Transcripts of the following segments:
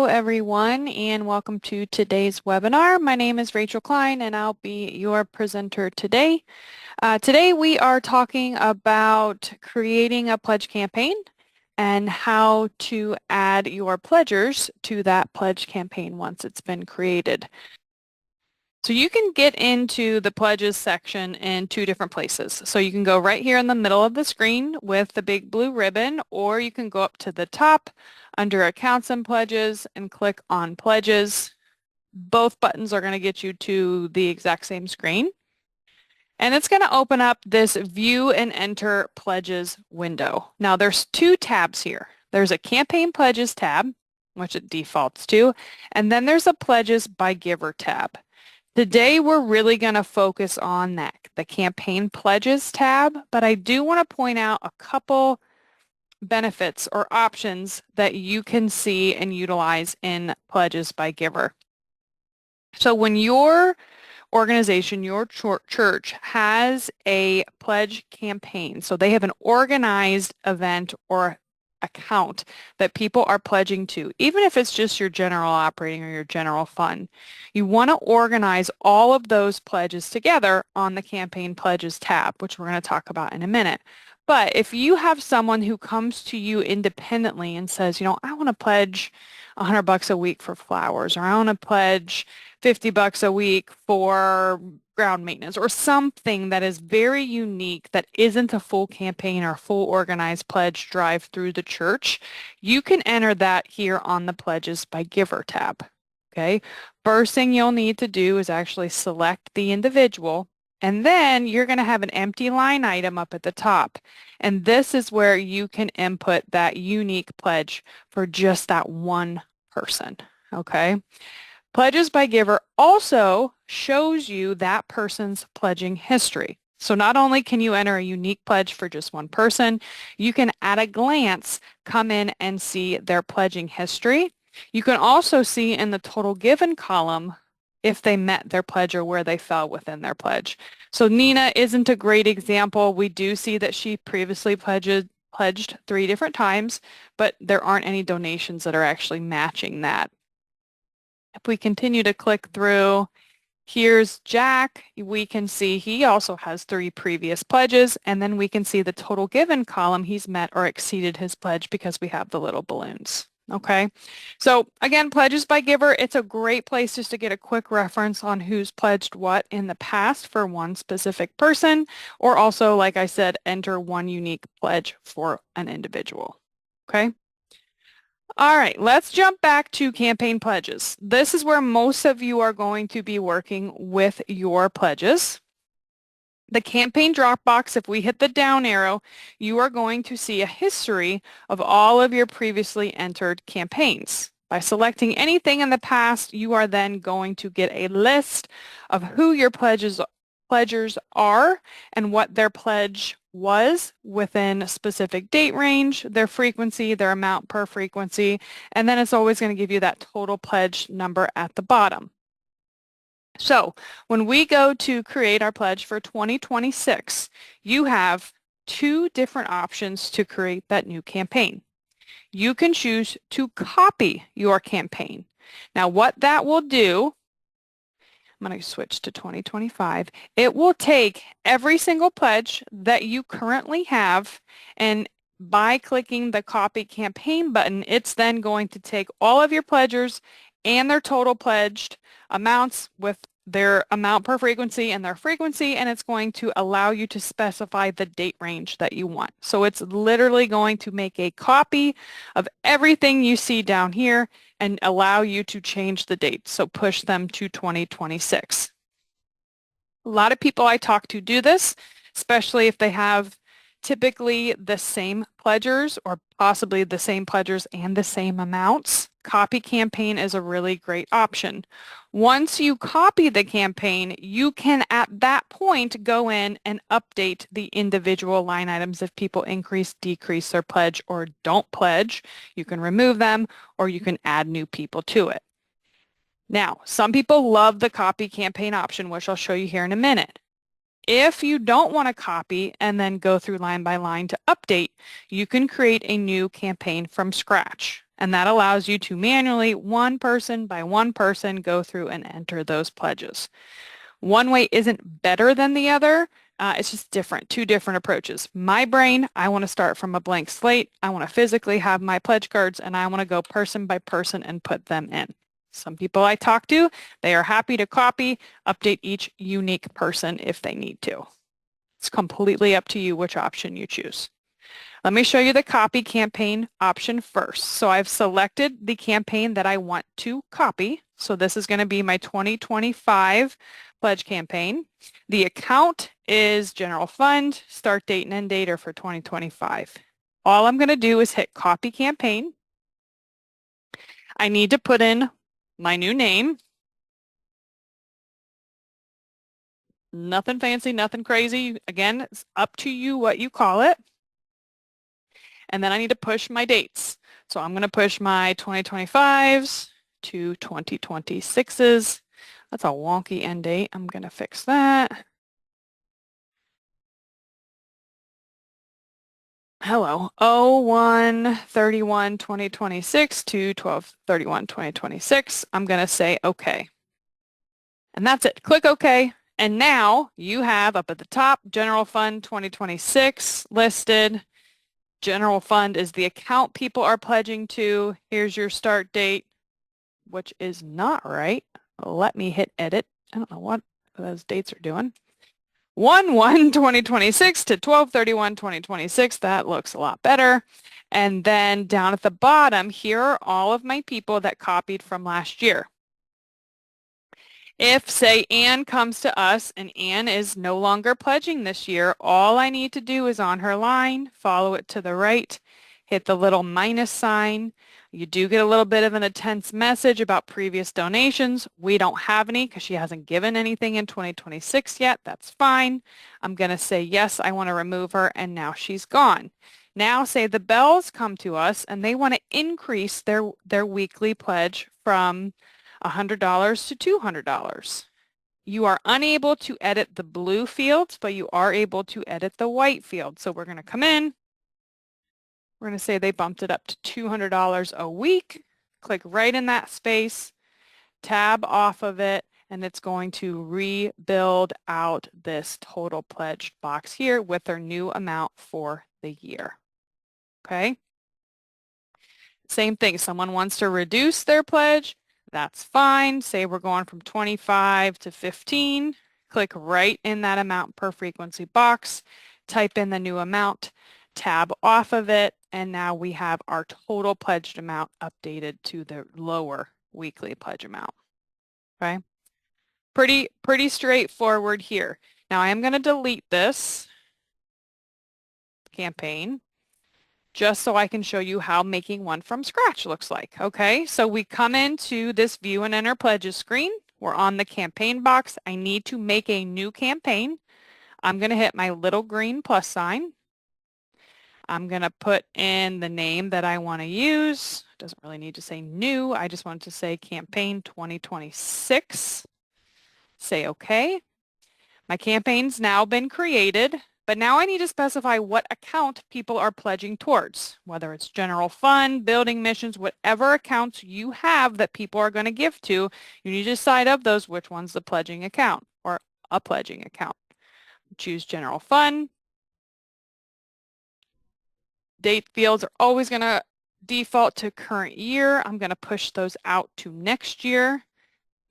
Hello everyone and welcome to today's webinar. My name is Rachel Klein and I'll be your presenter today. Today we are talking about creating a pledge campaign and how to add your pledgers to that pledge campaign once it's been created. So you can get into the pledges section in two different places. So you can go right here in the middle of the screen with the big blue ribbon, or you can go up to the top under accounts and pledges and click on pledges. Both buttons are going to get you to the exact same screen. And it's going to open up this view and enter pledges window. Now there's two tabs here. There's a campaign pledges tab, which it defaults to, and then there's a pledges by giver tab. Today we're really going to focus on the campaign pledges tab, but I do want to point out a couple benefits or options that you can see and utilize in pledges by giver. So when your organization, your church has a pledge campaign, so they have an organized event or account that people are pledging to, even if it's just your general operating or your general fund. You want to organize all of those pledges together on the campaign pledges tab, which we're going to talk about in a minute. But if you have someone who comes to you independently and says, you know, I want to pledge $100 a week for flowers, or I want to pledge $50 a week for ground maintenance, or something that is very unique that isn't a full campaign or full organized pledge drive through the church, you can enter that here on the Pledges by Giver tab. Okay, first thing you'll need to do is actually select the individual, and then you're going to have an empty line item up at the top. And this is where you can input that unique pledge for just that one person. Okay. Pledges by Giver also shows you that person's pledging history. So not only can you enter a unique pledge for just one person, you can at a glance come in and see their pledging history. You can also see in the total given column if they met their pledge or where they fell within their pledge. So Nina isn't a great example. We do see that she previously pledged 3 different times, but there aren't any donations that are actually matching that. If we continue to click through, here's Jack. We can see he also has 3 previous pledges, and then we can see the total given column. He's met or exceeded his pledge because we have the little balloons. Okay, so again, pledges by giver, it's a great place just to get a quick reference on who's pledged what in the past for one specific person, or also, like I said, enter one unique pledge for an individual. Okay. All right, let's jump back to campaign pledges. This is where most of you are going to be working with your pledges. The campaign drop box, if we hit the down arrow, you are going to see a history of all of your previously entered campaigns. By selecting anything in the past, you are then going to get a list of who your pledgers are and what their pledge was within a specific date range, their frequency, their amount per frequency, and then it's always going to give you that total pledge number at the bottom. So when we go to create our pledge for 2026, you have 2 different options to create that new campaign. You can choose to copy your campaign. Now what that will do, I'm going to switch to 2025. It will take every single pledge that you currently have, and by clicking the copy campaign button, it's then going to take all of your pledgers and their total pledged amounts with their amount per frequency and their frequency, and it's going to allow you to specify the date range that you want. So it's literally going to make a copy of everything you see down here and allow you to change the date. So push them to 2026. A lot of people I talk to do this, especially if they have typically the same pledgers or possibly the same pledgers and the same amounts. Copy campaign is a really great option. Once you copy the campaign, you can at that point go in and update the individual line items if people increase, decrease their pledge, or don't pledge. You can remove them or you can add new people to it. Now, some people love the copy campaign option, which I'll show you here in a minute. If you don't want to copy and then go through line by line to update, you can create a new campaign from scratch. And that allows you to manually, one person by one person, go through and enter those pledges. One way isn't better than the other. It's just different, two different approaches. My brain, I want to start from a blank slate. I want to physically have my pledge cards and I want to go person by person and put them in. Some people I talk to, they are happy to copy, update each unique person if they need to. It's completely up to you which option you choose. Let me show you the copy campaign option first. So I've selected the campaign that I want to copy. So this is going to be my 2025 pledge campaign. The account is general fund. Start date and end date are for 2025. All I'm going to do is hit copy campaign. I need to put in my new name. Nothing fancy, nothing crazy. Again, it's up to you what you call it. And then I need to push my dates. So I'm going to push my 2025s to 2026s. That's a wonky end date. I'm going to fix that. Hello, 01/31/2026 to 12/31/2026. I'm going to say OK. And that's it. Click OK. And now you have up at the top, General Fund 2026 listed. General Fund is the account people are pledging to. Here's your start date, which is not right. Let me hit edit. I don't know what those dates are doing. 1/1/2026 to 12/31/2026. That looks a lot better. And then down at the bottom, here are all of my people that copied from last year. If, say, Anne comes to us and Anne is no longer pledging this year, all I need to do is on her line, follow it to the right, hit the little minus sign. You do get a little bit of an intense message about previous donations. We don't have any because she hasn't given anything in 2026 yet. That's fine. I'm going to say, yes, I want to remove her, and now she's gone. Now, say the Bells come to us and they want to increase their weekly pledge from $100 to $200. You are unable to edit the blue fields, but you are able to edit the white field. So we're going to come in. We're going to say they bumped it up to $200 a week. Click right in that space, tab off of it, and it's going to rebuild out this total pledged box here with their new amount for the year. Okay? Same thing. Someone wants to reduce their pledge. That's fine. Say we're going from 25 to 15. Click right in that amount per frequency box. Type in the new amount. Tab off of it. And now we have our total pledged amount updated to the lower weekly pledge amount. Okay. Pretty straightforward here. Now I am going to delete this campaign just so I can show you how making one from scratch looks like. Okay, so we come into this view and enter pledges screen. We're on the campaign box. I need to make a new campaign. I'm going to hit my little green plus sign. I'm going to put in the name that I want to use. It doesn't really need to say new. I just want to say campaign 2026. Say OK. My campaign's now been created. But now I need to specify what account people are pledging towards, whether it's general fund, building missions, whatever accounts you have that people are going to give to, you need to decide of those which one's the pledging account or a pledging account. Choose general fund. Date fields are always going to default to current year. I'm going to push those out to next year.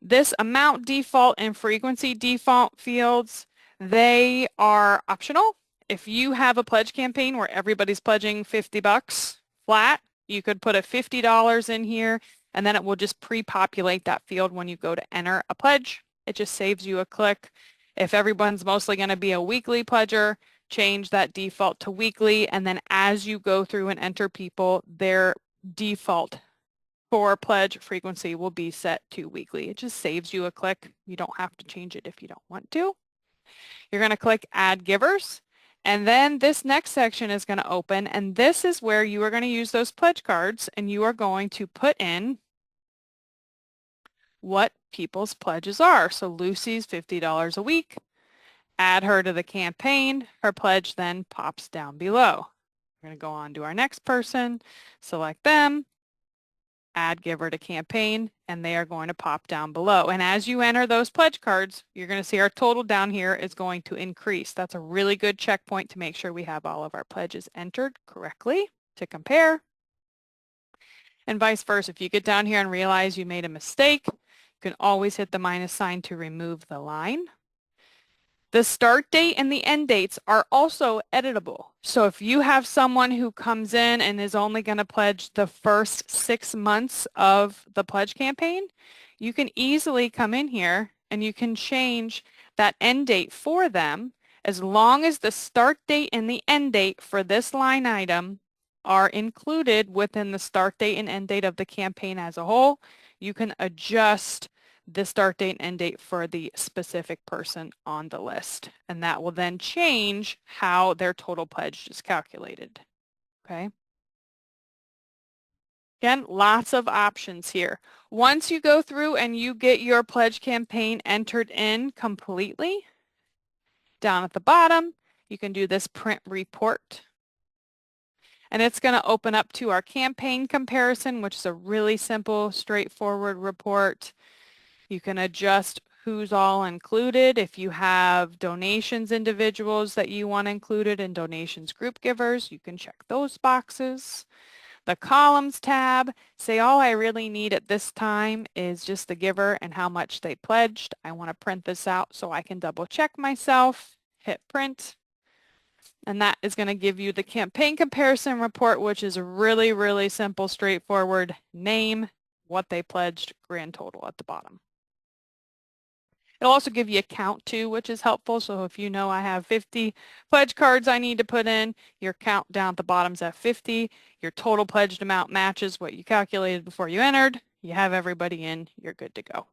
This amount default and frequency default fields, they are optional. If you have a pledge campaign where everybody's pledging $50 flat, you could put a $50 in here and then it will just pre-populate that field when you go to enter a pledge. It just saves you a click. If everyone's mostly going to be a weekly pledger, change that default to weekly, and then as you go through and enter people, their default for pledge frequency will be set to weekly. It just saves you a click. You don't have to change it if you don't want to. You're going to click Add Givers, and then this next section is going to open, and this is where you are going to use those pledge cards, and you are going to put in what people's pledges are. So Lucy's $50 a week. Add her to the campaign. Her pledge then pops down below. We're going to go on to our next person, select them. add giver to campaign, and they are going to pop down below. And as you enter those pledge cards, you're going to see our total down here is going to increase. That's a really good checkpoint to make sure we have all of our pledges entered correctly to compare. And vice versa. If you get down here and realize you made a mistake, you can always hit the minus sign to remove the line. The start date and the end dates are also editable. So if you have someone who comes in and is only going to pledge the first 6 months of the pledge campaign, you can easily come in here and you can change that end date for them as long as the start date and the end date for this line item are included within the start date and end date of the campaign as a whole. You can adjust the start date and end date for the specific person on the list. And that will then change how their total pledge is calculated. Okay. Again, lots of options here. Once you go through and you get your pledge campaign entered in completely, down at the bottom, you can do this print report. And it's going to open up to our campaign comparison, which is a really simple, straightforward report. You can adjust who's all included. If you have donations individuals that you want included and donations group givers, you can check those boxes. The columns tab, say all I really need at this time is just the giver and how much they pledged. I want to print this out so I can double check myself. Hit print. And that is going to give you the campaign comparison report, which is really, really simple, straightforward. Name, what they pledged, grand total at the bottom. It'll also give you a count too, which is helpful. So if you know I have 50 pledge cards I need to put in, your count down at the bottom's at 50. Your total pledged amount matches what you calculated before you entered. You have everybody in, you're good to go.